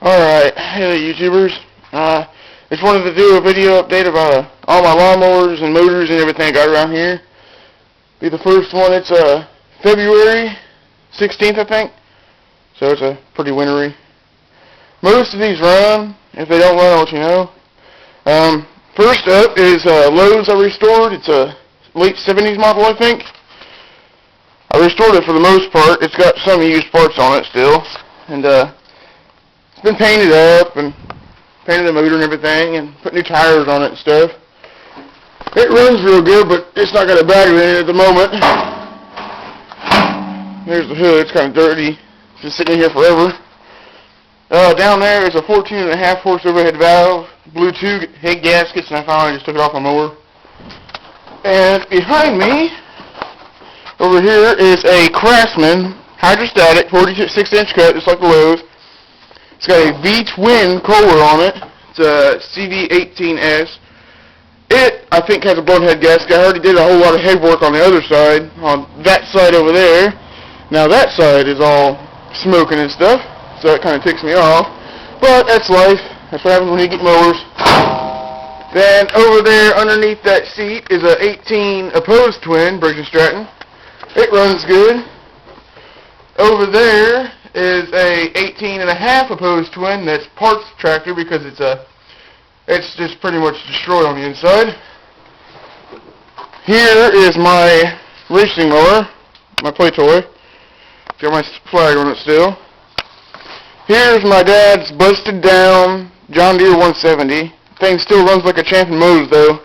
Alright, hey YouTubers. Just wanted to do a video update about all my lawnmowers and motors and everything I got around here. Be the first one. It's February 16th, I think. So it's a pretty wintry. Most of these run. If they don't run, I'll let you know. First up is Lowe's I restored. It's a late 70s model, I think. I restored it for the most part. It's got some used parts on it still. And it's been painted up and painted the motor and everything and put new tires on it and stuff. It runs real good, but it's not got a battery in it at the moment. There's the hood. It's kind of dirty. It's been sitting in here forever. Down there is a 14.5 horse overhead valve, blew two head gaskets, and I finally just took it off my mower. And behind me, over here, is a Craftsman hydrostatic 46-inch cut, just like the Lowe's. It's got a V-twin Kohler on it. It's a CV18S. It, I think, has a blown head gasket. I already did a whole lot of head work on the other side, on that side over there. Now that side is all smoking and stuff, so that kind of ticks me off. But that's life. That's what happens when you get mowers. Then over there, underneath that seat, is a 18 opposed twin, Briggs & Stratton. It runs good. Over there is a 18.5 opposed twin that's parts tractor because it's just pretty much destroyed on the inside. Here is my racing mower, my play toy. Got my flag on it still. Here's my dad's busted down John Deere 170. Thing still runs like a champ and mows though.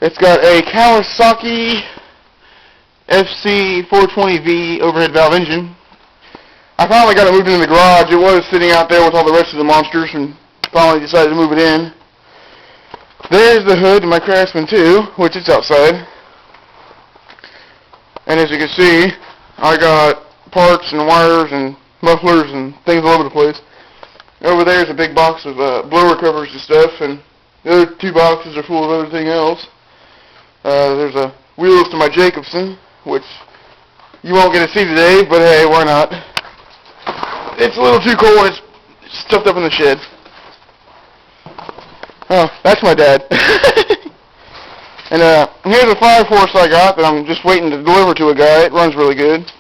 It's got a Kawasaki FC420V overhead valve engine. I finally got it moved into the garage. It was sitting out there with all the rest of the monsters and finally decided to move it in. There's the hood to my Craftsman 2, which is outside. And as you can see, I got parts and wires and mufflers and things all over the place. Over there's a big box of blower covers and stuff, and the other two boxes are full of everything else. There's wheels to my Jacobsen, which you won't get to see today, but hey, why not? It's a little too cold when it's stuffed up in the shed. Oh, that's my dad. And here's a 5-horse I got that I'm just waiting to deliver to a guy. It runs really good.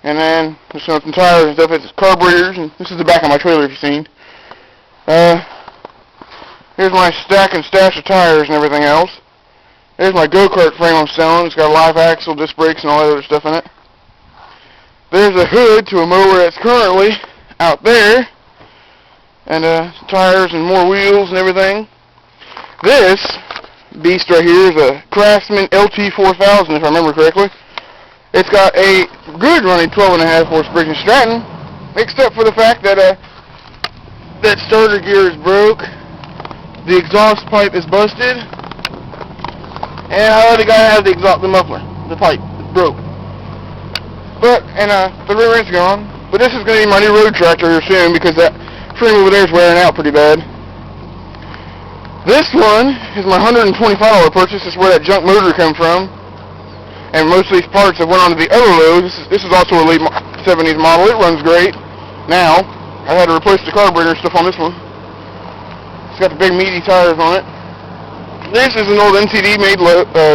And then there's some tires and stuff. It's carburetors, and this is the back of my trailer if you've seen. Here's my stack and stash of tires and everything else. There's my go-kart frame I'm selling. It's got a live axle, disc brakes, and all that other stuff in it. There's a hood to a mower that's currently out there. And tires and more wheels and everything. This beast right here is a Craftsman LT4000, if I remember correctly. It's got a good running 12.5 horse Briggs & Stratton, except for the fact that that starter gear is broke, the exhaust pipe is busted, and I already got to have the muffler, the pipe, it's broke. But, and the rear end's gone. But this is going to be my new road tractor here soon because that frame over there is wearing out pretty bad. This one is my $125 purchase. This is where that junk motor came from. And most of these parts have went on to the other Lowe's. This is also a late 70s model. It runs great. Now, I had to replace the carburetor and stuff on this one. It's got the big meaty tires on it. This is an old NCD made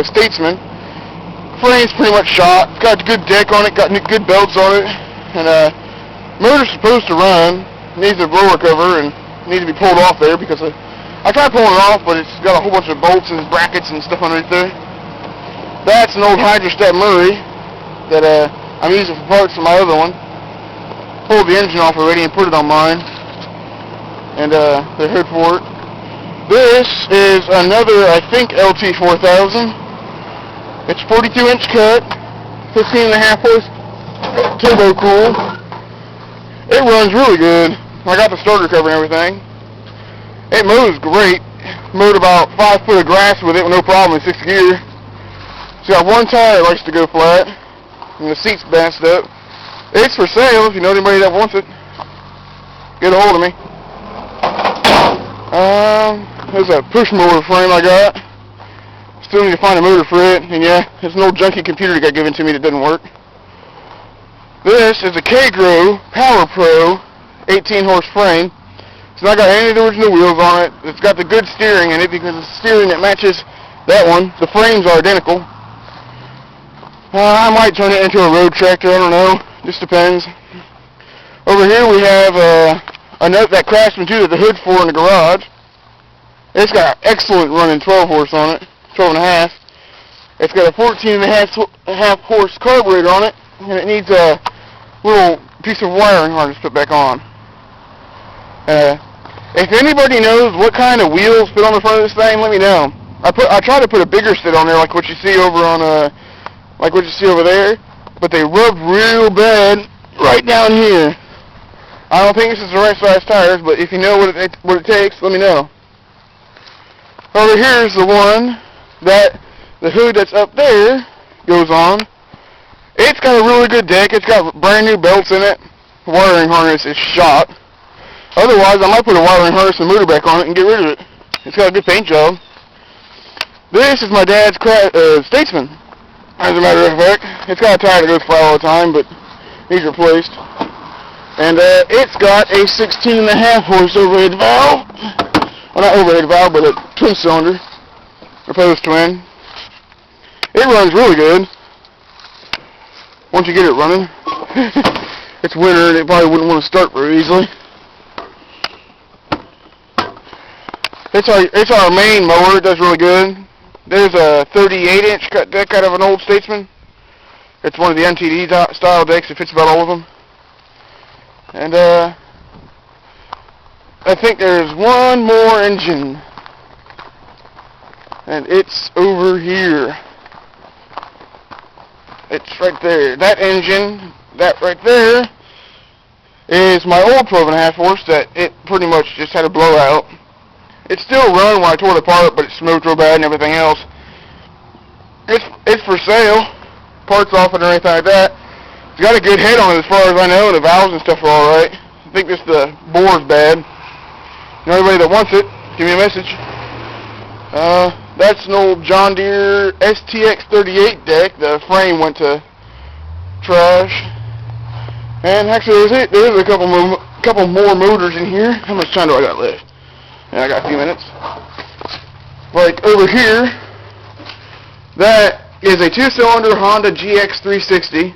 Statesman. Frame's pretty much shot. It's got a good deck on it, got good belts on it. And motor's supposed to run. Needs a blower cover and needs to be pulled off there because I tried pulling it off, but it's got a whole bunch of bolts and brackets and stuff underneath there. That's an old Hydrostat Murray that I'm using for parts for my other one. Pulled the engine off already and put it on mine. And the hood for it. This is another, I think, LT4000. It's 42-inch cut, 15.5 horse turbo cool. It runs really good. I got the starter cover and everything. It mows great. Mowed about 5 foot of grass with it with no problem in 6th gear. It's got one tire that likes to go flat, and the seat's bashed up. It's for sale if you know anybody that wants it. Get a hold of me. There's a push mower frame I got. Still need to find a motor for it, and yeah, it's an old junky computer that got given to me that doesn't work. This is a K-Grow Power Pro 18 horse frame. It's not got any of the original wheels on it. It's got the good steering in it because it's steering that matches that one. The frames are identical. I might turn it into a road tractor, I don't know. Just depends. Over here we have a note that Craftsman too, that the hood's for in the garage. It's got excellent running 12 horse on it, 12 and a half. It's got a 14 and a half horse carburetor on it, and it needs a little piece of wiring harness put back on. If anybody knows what kind of wheels fit on the front of this thing, let me know. I tried to put a bigger set on there, like what you see over on like what you see over there, but they rubbed real bad right down here. I don't think this is the right size tires, but if you know what it takes, let me know. Over here is the one that the hood that's up there goes on. It's got a really good deck. It's got brand new belts in it. The wiring harness is shot. Otherwise, I might put a wiring harness and motor back on it and get rid of it. It's got a good paint job. This is my dad's Statesman, as a matter of fact. It's got a tire that goes flat all the time, but needs replaced. And it's got a 16 and a half horse overhead valve. Well, not overhead valve, but a twin cylinder. Opposed twin. It runs really good. Once you get it running. It's winter and it probably wouldn't want to start very easily. It's our main mower. It does really good. There's a 38-inch cut deck out of an old Statesman. It's one of the MTD style decks. It fits about all of them. And I think there's one more engine. And it's over here. It's right there. That engine, that right there, is my old 12 and a half horse that it pretty much just had a blowout. It still run when I tore it apart, but it smoked real bad and everything else. It's for sale. Parts off it or anything like that. It's got a good head on it as far as I know. The valves and stuff are alright. I think just the bore's bad. You know, anybody that wants it, give me a message. That's an old John Deere STX38 deck. The frame went to trash. And actually, there's a couple more motors in here. How much time do I got left? Yeah, I got a few minutes. Like over here, that is a 2-cylinder Honda GX360.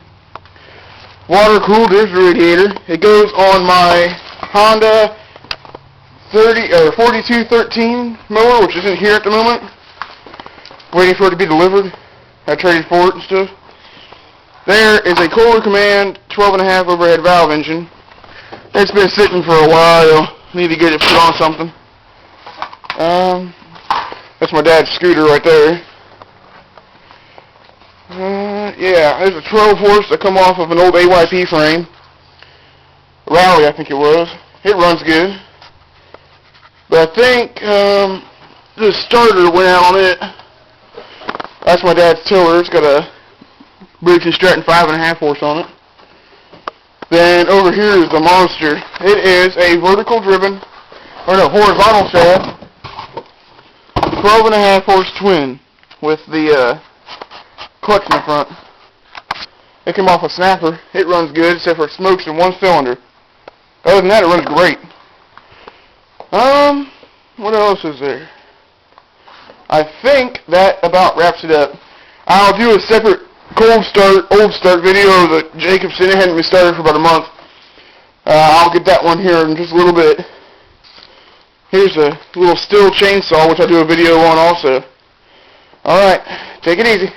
Water-cooled radiator. It goes on my Honda 4213 mower, which isn't here at the moment. Waiting for it to be delivered. I traded for it and stuff. There is a Kohler Command 12 and a half overhead valve engine. It's been sitting for a while. Need to get it put on something. That's my dad's scooter right there. Yeah, there's a 12 horse that come off of an old AYP frame. Rally, I think it was. It runs good. But I think the starter went out on it. That's my dad's tiller. It's got a Briggs & Stratton 5.5 horse on it. Then over here is the monster. It is a horizontal shaft, 12.5 horse twin with the clutch in the front. It came off a snapper. It runs good except for it smokes in one cylinder. Other than that, it runs great. What else is there? I think that about wraps it up. I'll do a separate old start video of the Jacobsen. It hadn't been started for about a month. I'll get that one here in just a little bit. Here's a little steel chainsaw, which I'll do a video on also. Alright, take it easy.